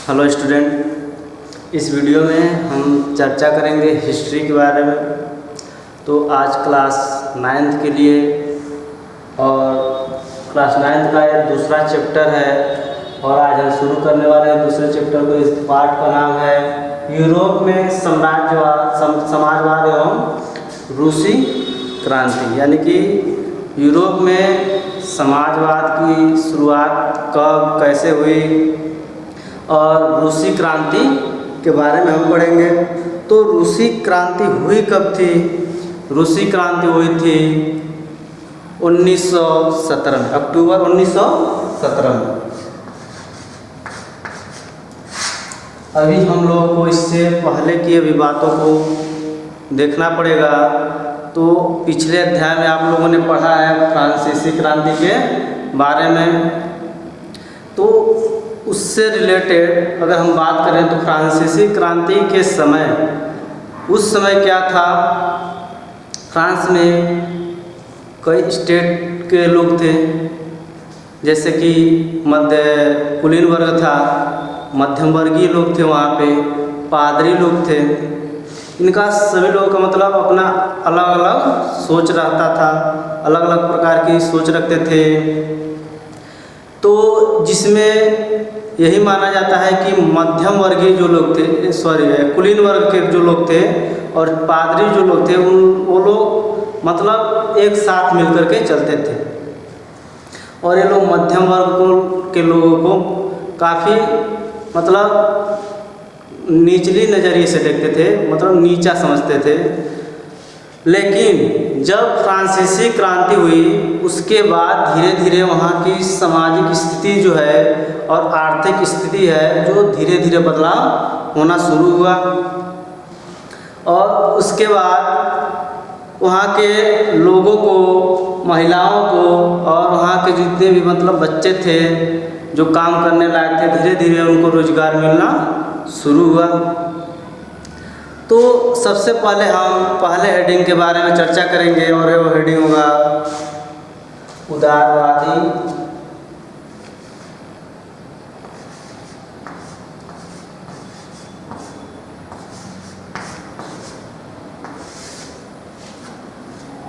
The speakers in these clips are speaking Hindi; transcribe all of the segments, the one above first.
हेलो स्टूडेंट, इस वीडियो में हम चर्चा करेंगे हिस्ट्री के बारे में। तो आज क्लास 9th के लिए और क्लास 9th का ये दूसरा चैप्टर है और आज हम शुरू करने वाले हैं दूसरे चैप्टर को। इस पार्ट का नाम है यूरोप में समाजवाद एवं रूसी क्रांति, यानी कि यूरोप में समाजवाद की शुरुआत कब कैसे हुई और रूसी क्रांति के बारे में हम पढ़ेंगे। तो रूसी क्रांति हुई कब थी? रूसी क्रांति हुई थी 1917 में, अक्टूबर 1917 में। अभी हम लोगों को इससे पहले की अभी बातों को देखना पड़ेगा। तो पिछले अध्याय में आप लोगों ने पढ़ा है फ्रांसीसी क्रांति के बारे में। तो उससे रिलेटेड अगर हम बात करें तो फ्रांसीसी क्रांति के समय, उस समय क्या था, फ्रांस में कई स्टेट के लोग थे, जैसे कि कुलीन वर्ग था, मध्यम वर्गीय लोग थे, वहाँ पे पादरी लोग थे। इनका सभी लोगों का मतलब अपना अलग अलग सोच रहता था, अलग अलग प्रकार की सोच रखते थे। तो जिसमें यही माना जाता है कि मध्यम वर्गीय जो लोग थे, कुलीन वर्ग के जो लोग थे और पादरी जो लोग थे, वो लोग मतलब एक साथ मिलकर के चलते थे। और ये लोग मध्यम वर्ग के लोगों को काफ़ी मतलब निचली नज़रिए से देखते थे, मतलब नीचा समझते थे। लेकिन जब फ्रांसीसी क्रांति हुई उसके बाद धीरे धीरे वहाँ की सामाजिक स्थिति जो है और आर्थिक स्थिति है जो धीरे धीरे बदलाव होना शुरू हुआ। और उसके बाद वहाँ के लोगों को, महिलाओं को और वहाँ के जितने भी मतलब बच्चे थे जो काम करने लायक थे, धीरे धीरे उनको रोजगार मिलना शुरू हुआ। तो सबसे पहले हम पहले हेडिंग के बारे में चर्चा करेंगे और वो हेडिंग होगा उदारवादी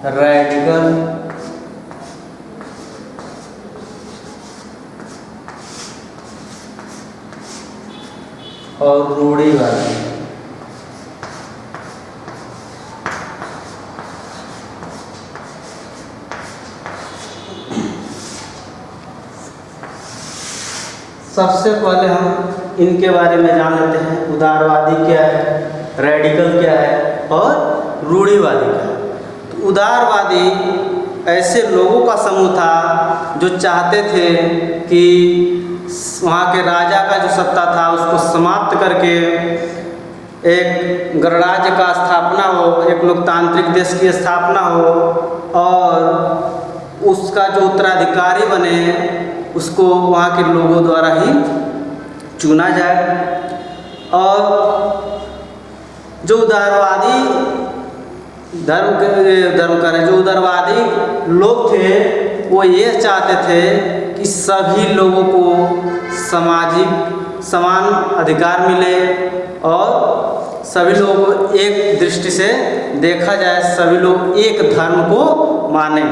रेडिकल और रूढ़िवादी। सबसे पहले हम इनके बारे में जान लेते हैं। उदारवादी क्या है, रेडिकल क्या है और रूढ़िवादी क्या है। तो उदारवादी ऐसे लोगों का समूह था जो चाहते थे कि वहाँ के राजा का जो सत्ता था उसको समाप्त करके एक गणराज्य का स्थापना हो, एक लोकतांत्रिक देश की स्थापना हो और उसका जो उत्तराधिकारी बने उसको वहाँ के लोगों द्वारा ही चुना जाए। और जो उदारवादी जो उदारवादी लोग थे वो ये चाहते थे कि सभी लोगों को सामाजिक समान अधिकार मिले और सभी लोगों को एक दृष्टि से देखा जाए, सभी लोग एक धर्म को माने।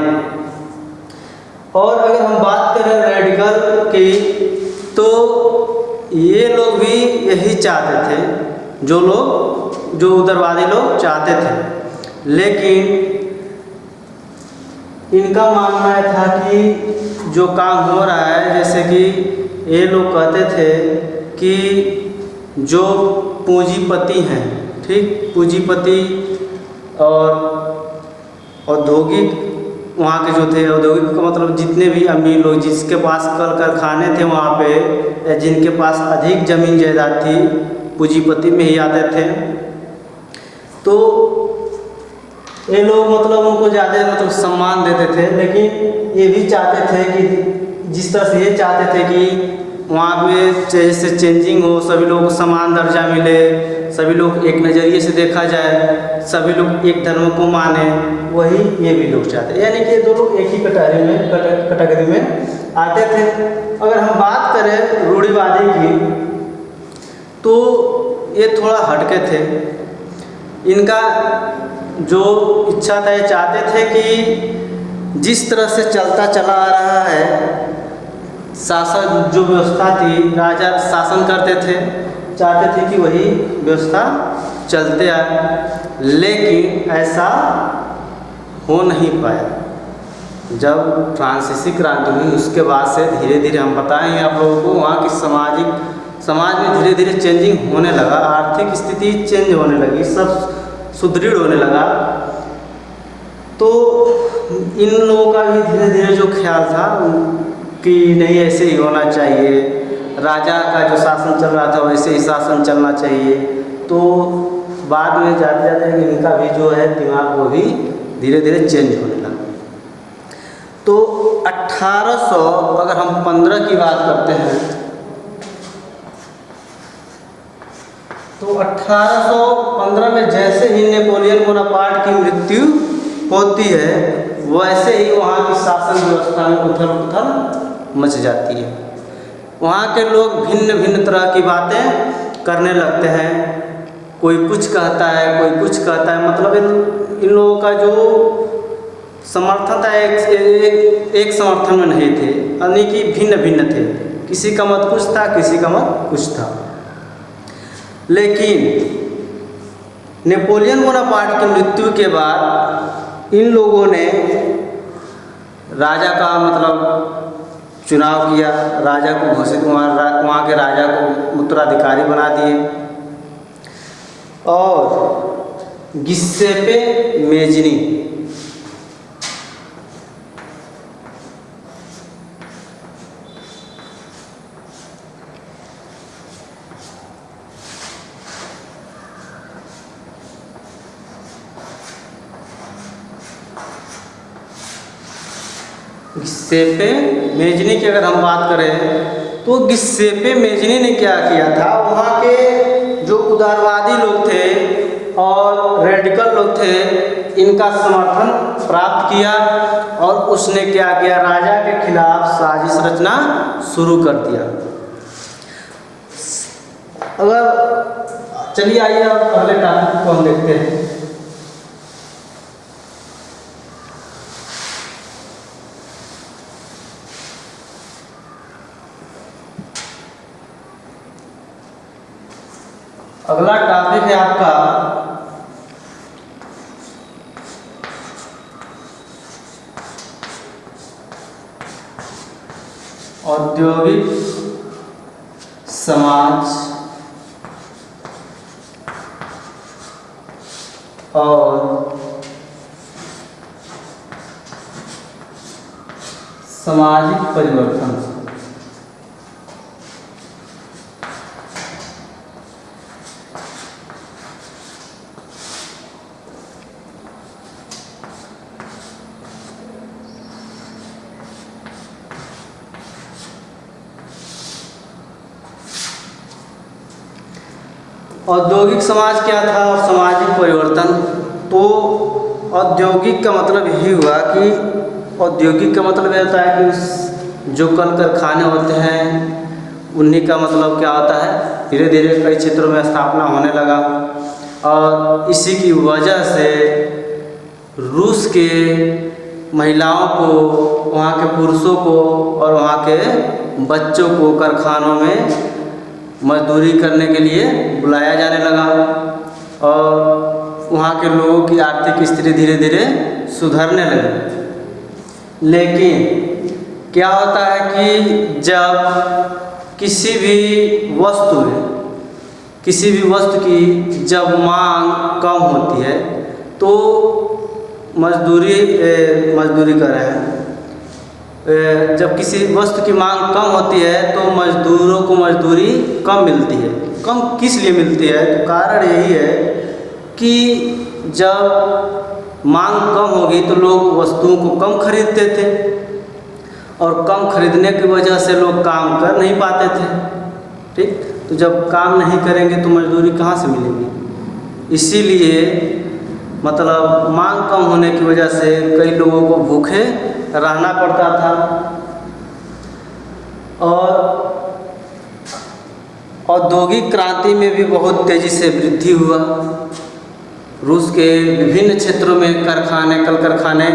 और अगर हम बात करें रेडिकल की तो ये लोग भी यही चाहते थे, जो उदारवादी लोग चाहते थे। लेकिन इनका मानना था कि जो काम हो रहा है, जैसे कि ये लोग कहते थे कि जो पूंजीपति हैं, ठीक, पूंजीपति और औद्योगिक वहाँ के जो थे, औद्योगिक का मतलब जितने भी अमीर लोग जिसके पास कल कारखाने थे वहाँ पे, जिनके पास अधिक ज़मीन जायदाद थी, पूंजीपति में ही आते थे। तो ये लोग मतलब उनको ज़्यादा मतलब सम्मान देते थे। लेकिन ये भी चाहते थे कि जिस तरह से ये चाहते थे कि वहाँ पे जैसे चेंजिंग हो, सभी लोगों को समान दर्जा मिले, सभी लोग एक नज़रिए से देखा जाए, सभी लोग एक धर्म को माने, वही ये भी लोग चाहते। यानी कि दो लोग एक ही कैटेगरी में आते थे। अगर हम बात करें रूढ़िवादी की तो ये थोड़ा हटके थे। इनका जो इच्छा था, ये चाहते थे कि जिस तरह से चलता चला आ रहा है शासन, जो व्यवस्था थी, राजा शासन करते थे, चाहते थे कि वही व्यवस्था चलते आए, लेकिन ऐसा हो नहीं पाया। जब फ्रांसीसी क्रांति हुई उसके बाद से धीरे धीरे, हम बताएंगे आप लोगों को, वहाँ की समाज में धीरे धीरे चेंजिंग होने लगा, आर्थिक स्थिति चेंज होने लगी, सब सुदृढ़ होने लगा। तो इन लोगों का भी धीरे धीरे जो ख्याल था कि नहीं ऐसे ही होना चाहिए, राजा का जो शासन चल रहा था वैसे ही शासन चलना चाहिए। तो बाद में जाते जाते इनका भी जो है दिमाग वो भी धीरे धीरे चेंज होने लगा। तो 1800, अगर हम 15 की बात करते हैं तो 1815 में जैसे ही नेपोलियन बोनापार्ट की मृत्यु होती है वैसे ही वहाँ की शासन व्यवस्था में उथल पुथल मच जाती है। वहाँ के लोग भिन्न भिन्न तरह की बातें करने लगते हैं, कोई कुछ कहता है, कोई कुछ कहता है। मतलब इन लोगों का जो समर्थन था एक समर्थन में नहीं थे, यानी कि भिन्न भिन्न थे, किसी का मत कुछ था, किसी का मत कुछ था। लेकिन नेपोलियन बोनापार्ट की मृत्यु के बाद इन लोगों ने राजा का मतलब चुनाव किया, राजा को घोषित, वहाँ के राजा को उत्तराधिकारी बना दिए और गिस्सेपे मेजनी गिस्सेपे मेजनी की अगर हम बात करें तो गिस्सेपे मेजनी ने क्या किया था, वहाँ के जो उदारवादी लोग थे और रेडिकल लोग थे इनका समर्थन प्राप्त किया और उसने क्या किया, राजा के खिलाफ साजिश रचना शुरू कर दिया। अगर चलिए आइए अब पहले टॉपिक को हम देखते हैं। अगला टॉपिक है आपका औद्योगिक समाज और सामाजिक परिवर्तन। औद्योगिक समाज क्या था और सामाजिक परिवर्तन। तो औद्योगिक का मतलब यही हुआ कि औद्योगिक का मतलब यह होता है कि जो कल कारखाने होते हैं उन्हीं का मतलब क्या होता है, धीरे धीरे कई क्षेत्रों में स्थापना होने लगा और इसी की वजह से रूस के महिलाओं को, वहाँ के पुरुषों को और वहाँ के बच्चों को कारखानों में मजदूरी करने के लिए बुलाया जाने लगा और वहाँ के लोगों की आर्थिक स्थिति धीरे धीरे सुधरने लगी। लेकिन क्या होता है कि जब किसी भी वस्तु की जब मांग कम होती है तो मजदूरी कर रहे हैं, जब किसी वस्तु की मांग कम होती है तो मजदूरों को मजदूरी कम मिलती है। कम किस लिए मिलती है, तो कारण यही है कि जब मांग कम होगी तो लोग वस्तुओं को कम खरीदते थे और कम खरीदने की वजह से लोग काम कर नहीं पाते थे। ठीक, तो जब काम नहीं करेंगे तो मजदूरी कहाँ से मिलेगी। इसीलिए मतलब मांग कम होने की वजह से कई लोगों को भूखे रहना पड़ता था और औद्योगिक क्रांति में भी बहुत तेज़ी से वृद्धि हुआ। रूस के विभिन्न क्षेत्रों में कारखाने, कल कारखाने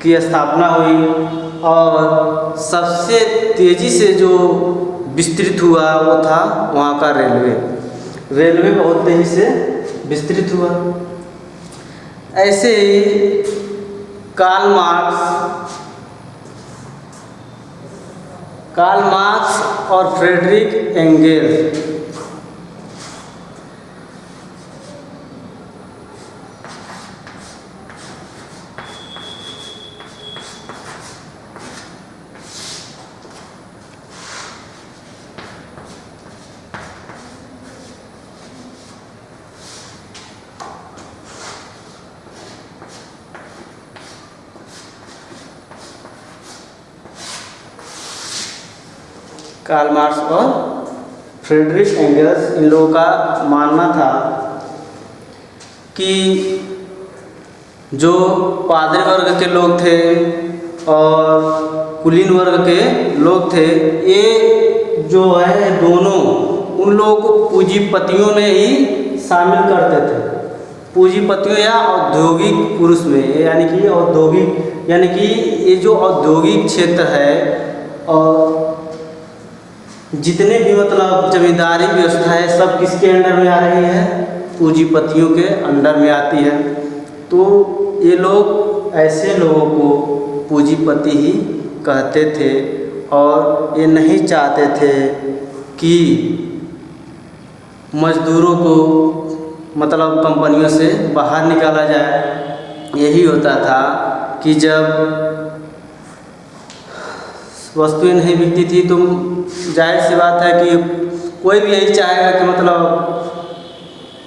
की स्थापना हुई और सबसे तेज़ी से जो विस्तृत हुआ वो था वहाँ का रेलवे। रेलवे बहुत तेज़ी से विस्तृत हुआ। ऐसे ही कार्ल मार्क्स और फ्रेडरिक एंगेल्स कार्ल मार्क्स और फ्रेडरिक एंगल्स, इन लोगों का मानना था कि जो पादरी वर्ग के लोग थे और कुलीन वर्ग के लोग थे, ये जो है दोनों उन लोगों को पूंजीपतियों में ही शामिल करते थे। पूंजीपतियों या औद्योगिक पुरुष में, यानी कि औद्योगिक, यानी कि ये जो औद्योगिक क्षेत्र है और जितने भी मतलब जमींदारी व्यवस्था है सब किसके अंडर में आ रही है? पूंजीपतियों के अंडर में आती है। तो ये लोग ऐसे लोगों को पूंजीपति ही कहते थे और ये नहीं चाहते थे कि मजदूरों को मतलब कंपनियों से बाहर निकाला जाए। यही होता था कि जब वस्तुएं नहीं बिकती थी तो जाहिर सी बात है कि कोई भी यही चाहेगा कि मतलब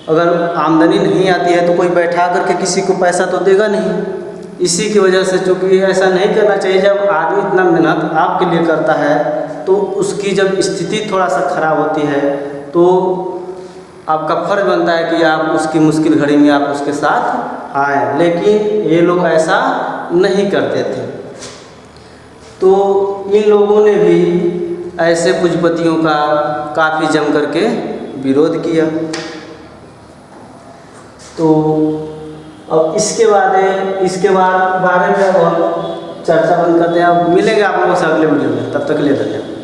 अगर आमदनी नहीं आती है तो कोई बैठा करके किसी को पैसा तो देगा नहीं। इसी की वजह से, चूँकि ऐसा नहीं करना चाहिए, जब आदमी इतना मेहनत आपके लिए करता है तो उसकी जब स्थिति थोड़ा सा खराब होती है तो आपका फर्ज बनता है कि आप उसकी मुश्किल घड़ी में आप उसके साथ आएँ। लेकिन ये लोग ऐसा नहीं करते थे। तो इन लोगों ने भी ऐसे पूंजीपतियों का काफ़ी जम करके विरोध किया। तो अब इसके बारे में अब हम चर्चा बंद करते हैं। अब मिलेंगे आप लोगों से अगले वीडियो में, तब तक के लिए धन्यवाद।